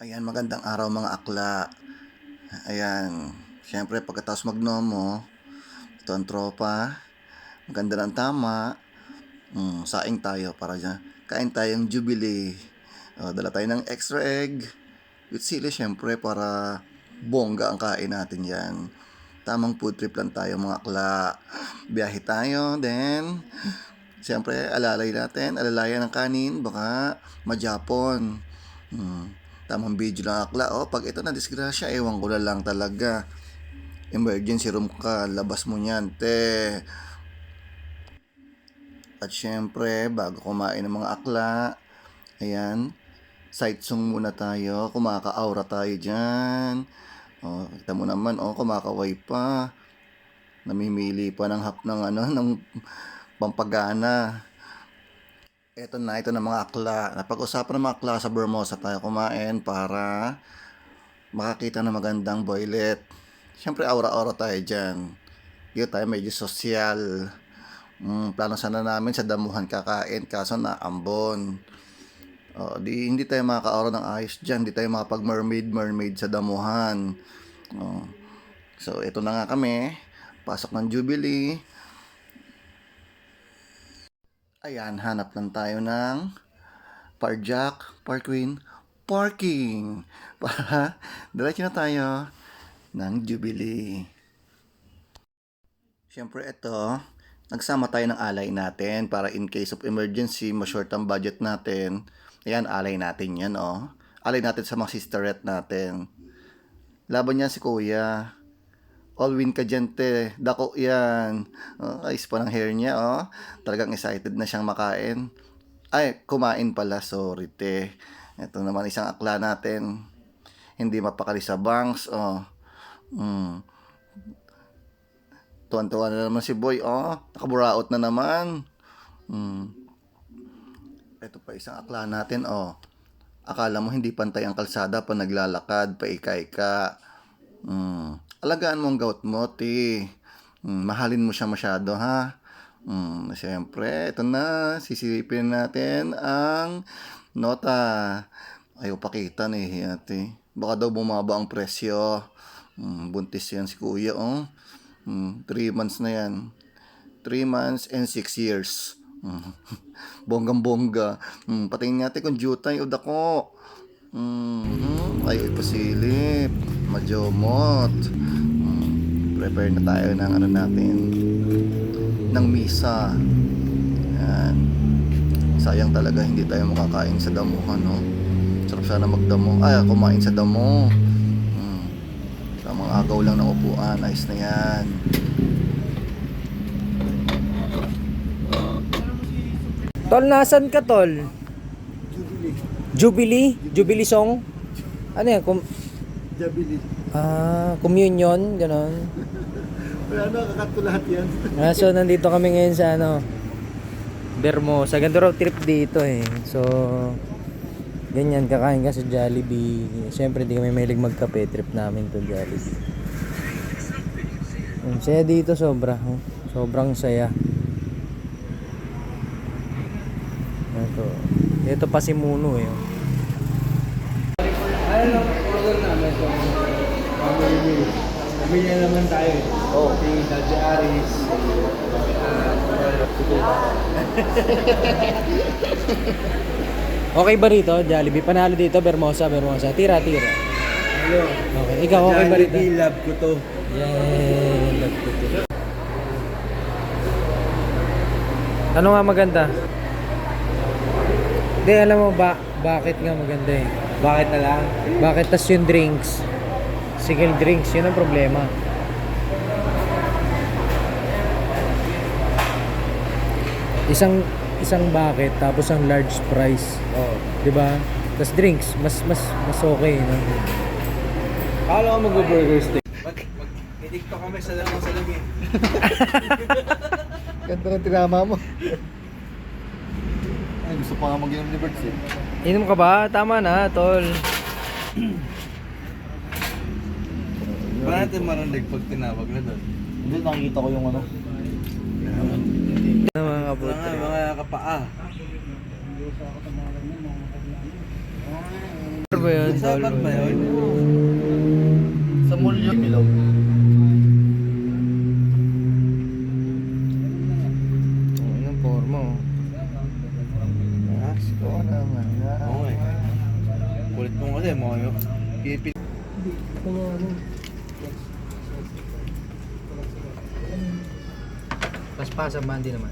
Ayan, magandang araw mga akla. Ayan, syempre pagkatapos magnomo, ito ang tropa. Maganda ng tama. Saing tayo para dyan. Kain tayong Jubilee. Dala tayo ng extra egg with sili syempre para bongga ang kain natin yan. Tamang food trip lang tayo mga akla. Biyahe tayo, then syempre alalayan ng kanin, baka majapon. Tamang video lang akla. Pag ito na disgrasya, ewan ko na lang talaga. Emergency room ka, labas mo niyan, te. At syempre, bago kumain ng mga akla, ayan, sight song muna tayo. Kumaka-aura tayo dyan. Kita mo naman, kumakaway pa. Namimili pa ng hap ng ng pampagana. Ito na mga akla. Napag-usapan ng mga akla sa Bermosa tayo kumain para makakita ng magandang boylet. Siyempre, aura-aura tayo dyan. Dito tayo medyo sosyal. Plano sana namin sa damuhan kakain, kaso naambon. Hindi tayo makaka-aura ng ayos dyan. Hindi tayo makapag-mermaid sa damuhan. So, ito na nga kami. Pasok ng Jubilee. Ayan, hanap lang tayo ng Parjack, Parkwin, parking. Para diretso na tayo ng Jubilee. Siyempre ito, nagsama tayo ng alay natin para in case of emergency, ma-short ang budget natin. Ayan, alay natin yan, Alay natin sa mga sisterette natin. Laban niya si Kuya. All win ka dyan, te. Dako yan. Ayos pa ng hair niya, Talagang excited na siyang makain. Ay, kumain pala. Sorry, te. Ito naman isang akla natin. Hindi mapakali sa banks, Tuwan-tuwa na naman si Boy, Nakaburaot na naman. Ito pa isang akla natin, Akala mo hindi pantay ang kalsada pa naglalakad, paika-ika. Alagaan mo ang gout mo, ti. Mahalin mo siya masyado, ha? Siyempre, ito na. Sisipin natin ang nota. Ayaw pakita na ate. Baka daw bumaba ang presyo. Buntis yan si Kuya, 3 months na yan. 3 months and 6 years. Bonggang-bongga. Patingin natin kung jutay o dako. Ayaw ipasilip. Majomot. Prepare na tayo ng natin. Ng misa. Yan. Sayang talaga hindi tayo makakain sa damuhan, Sarap sana magdamo. Kumain sa damo. Sa mga agaw lang ng upuan. Ayos na yan. Tol, nasan ka, Tol? Jubilee? Jubilee song? Ano yan? Jubilee. Communion, gano'n. Wala na, kakat ko lahat yan. So, nandito kami ngayon sa Bermosa. Ganda raw trip dito So, ganyan, kakain ka sa Jollibee. Siyempre, di kami mahilig magkape. Trip namin to Jollibee. Saya dito sobra. Sobrang saya. Ito pa si Muno Ano, order namin ito. Family meal. Pamilya naman tayo Si Daddy Aris. Okay ba rito, Jollibee? Panalo dito, Bermosa. Tira. Hello. Okay, ikaw okay ba rito? Jollibee, love ko to. Yeah, love ko to. Ano nga maganda? Hindi, alam mo bakit nga maganda Bakit na lang? Bakit tas yung drinks? Single drinks, yun ang problema. Isang bucket tapos ang large price. 'Di ba? Tas drinks, mas okay, Kala ko mag-burger steak. Mag-tiktok kami sa salamin. Ganda ng tinama mo. Ay, gusto pa nga mag-inom ni Birds Inom ka ba? Tama na, Tol. Ba natin marinig pag tinawag na doon? Hindi, nakikita ko yung Mga kaputi. Mga kapaa. Ano ba yun? Sabat ba yun? Sa mall yun. Milog. Oh, yun ang forma oh. Asko naman na. Oo eh. Kulit mo kasi, mga yun. Pipil. Paspasan ba? Hindi naman.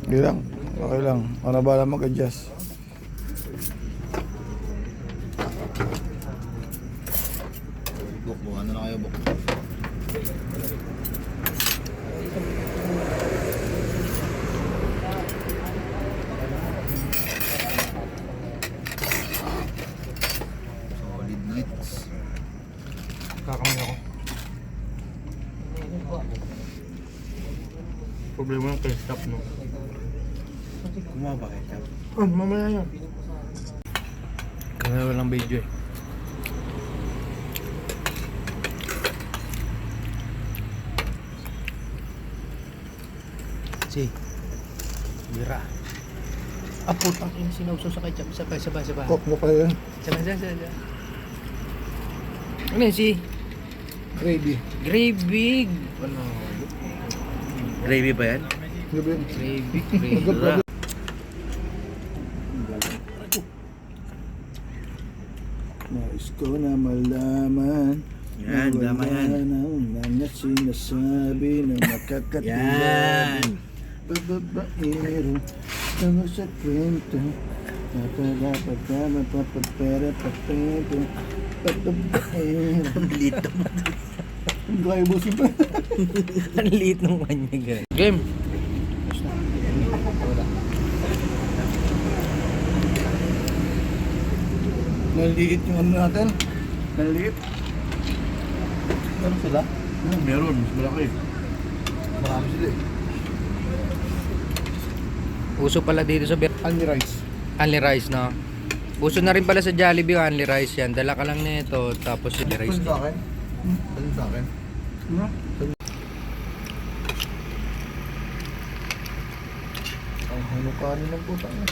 Hindi lang. Okay lang. Ano ba lang mag-adjust? Buk, ano na kayo, buk? Solid leaks. Kakamay ako. Problema ng ketchup, no? Kumuha ba ketchup? Oh, mamaya yan. Kaya walang video eh. Si. Bira. Ah, putang ina sinausaw sa ketchup. Sabay. Coke mo pa yan. Sabay. Ano yun si? Gravy. Gravy. Ano? Gravy ba yan? Gabi. Gravy. Nais ko na malaman. Yan, na tama yan. wala nang mga sinasabi na makakatiwanan. Yan. Babaero, tama sa kwento. Papapagama, papapera, papento. Babaero. Lito. Ang kaya mo si ba? Ang liit ng kanya guys. Game. Naliit yung ano natin. Naliit. Ano sila? Meron, mas malaki. Marami sila eh. Uso pala dito sa Only rice. Only Rice na. Uso na rin pala sa Jollibee yung Only Rice yan. Dala ka lang nito tapos yung rice. Ano sa akin? Ano sa akin? Ano? Ang hanukanin ng putang na.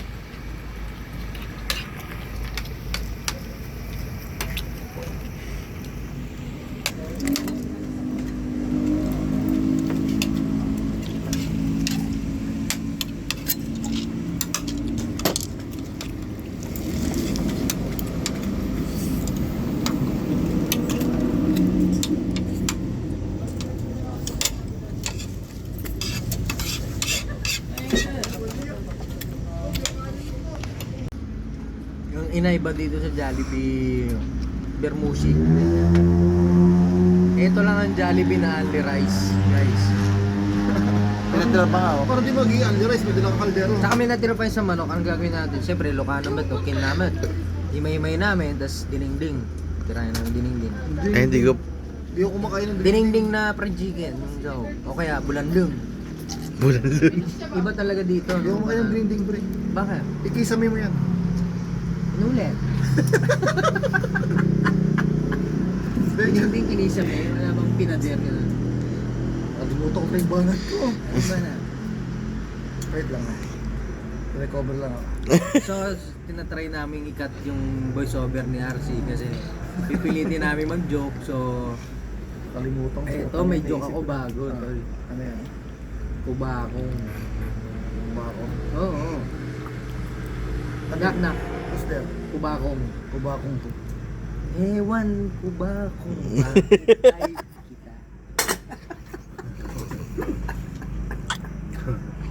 Yung inaiba dito sa Jollibee Bermusi. Ito lang ang Jollibee na Only Rice. Pinatira pa nga ako. Parang di magiging only rice, may dilang kaldero. Sa kami natira pa yung sa manok, ang gagawin natin, siyempre Ilocano ba ito, kinamat. Himay-himay namin, tas dinengding. Tirayan namin dinengding. Eh, hindi ko. Hindi ako kumakain ng Dinengding na fried chicken, yung daw. O kaya bulandong. Bulan. Iba talaga dito. Hindi ako kumakain ng grinding pre. Bakit? Ikisami mo yan. Inulit. Dinengding kinisa mo, wala bang pinader ka na. Nalimutan ko pa yung banat ko. Iba na. Wait lang ah. Recover lang ako. So, tinatry namin i-cut yung voiceover ni RC kasi pipilitin namin mag-joke. So, Kalimutan ko. ito may joke ako bago. Tol. Ano yan? Kubakong. Kubakong. Oo. Knock. What's there? Kubakong. Kubakong to. Ewan ko ba kung bakit ay kita.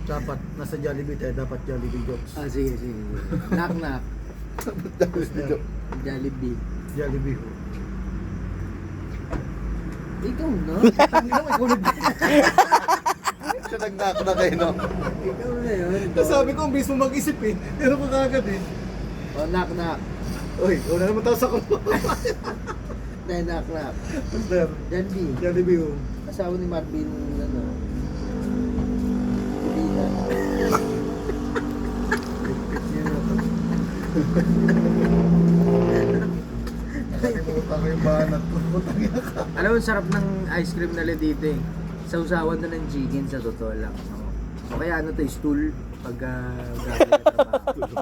Dapat, nasa Jollibee tayo, dapat Jollibee jokes. Ah, sige. Knock. Jollibee jokes. Jollibee. Jollibee ho. Ikaw na. Ikaw siya nag-knock na kayo, no? Ikaw na yun. Sabi ko, ang bilis mo mag-isip eh. Pero ko kagad eh. Oh, knock. Uy, wala naman tayo sa kulo. Then knock. What's there? Jollibee. Jollibee ho. Asawa ni Marvin, ano. Ibina. Nakalimutan ko yung banat ko. Putang ina ka. Alam mo, sarap ng ice cream nila dito eh. Sausawan na ng chicken sa totoo lang. O kaya ano to, stool pag gagawin ka trabaho.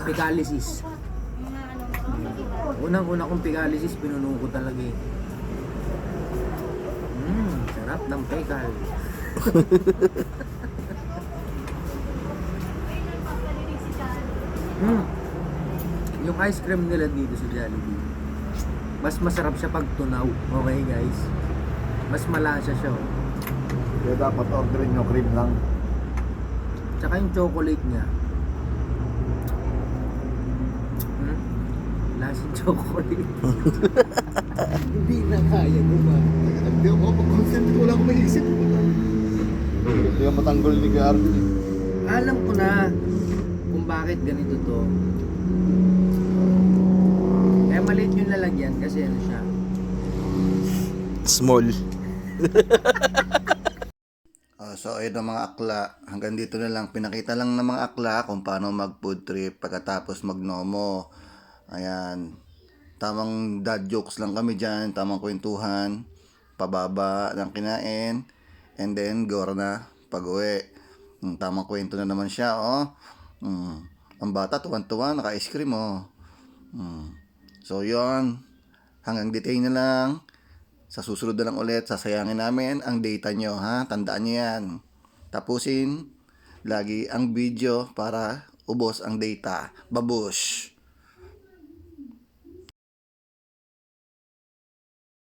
Picalysis. Unang-una kong picalysis, pinuno ko talaga eh. Sarap ng pickle. Yung ice cream nila dito sa Jollibee, mas masarap siya pag tunaw. Okay guys? Mas malasa siya. Oh. Kaya dapat orderin nyo cream lang. Tsaka yung chocolate niya. Lasang chocolate. Hindi na kaya ba? Hindi ako pag-consent ko lang maisip ko lang. Hindi ako matanggol ni Garden. Alam ko na kung bakit ganito to. Kaya maliit yung lalagyan kasi ano siya. Small. So ayun ang mga akla, hanggang dito na lang, pinakita lang ng mga akla kung paano mag food trip pagkatapos magnomo. Ayan, tamang dad jokes lang kami dyan, tamang kwentuhan, pababa ng kinain, and then gora na pag uwi. Tamang kwento na naman siya, oh. Ang bata tuwan-tuwa, naka-ice cream, oh. So yon, hanggang detail na lang. Sa susunod na lang ulit, sasayangin namin ang data nyo, ha? Tandaan nyo yan. Tapusin lagi ang video para ubos ang data. Babush!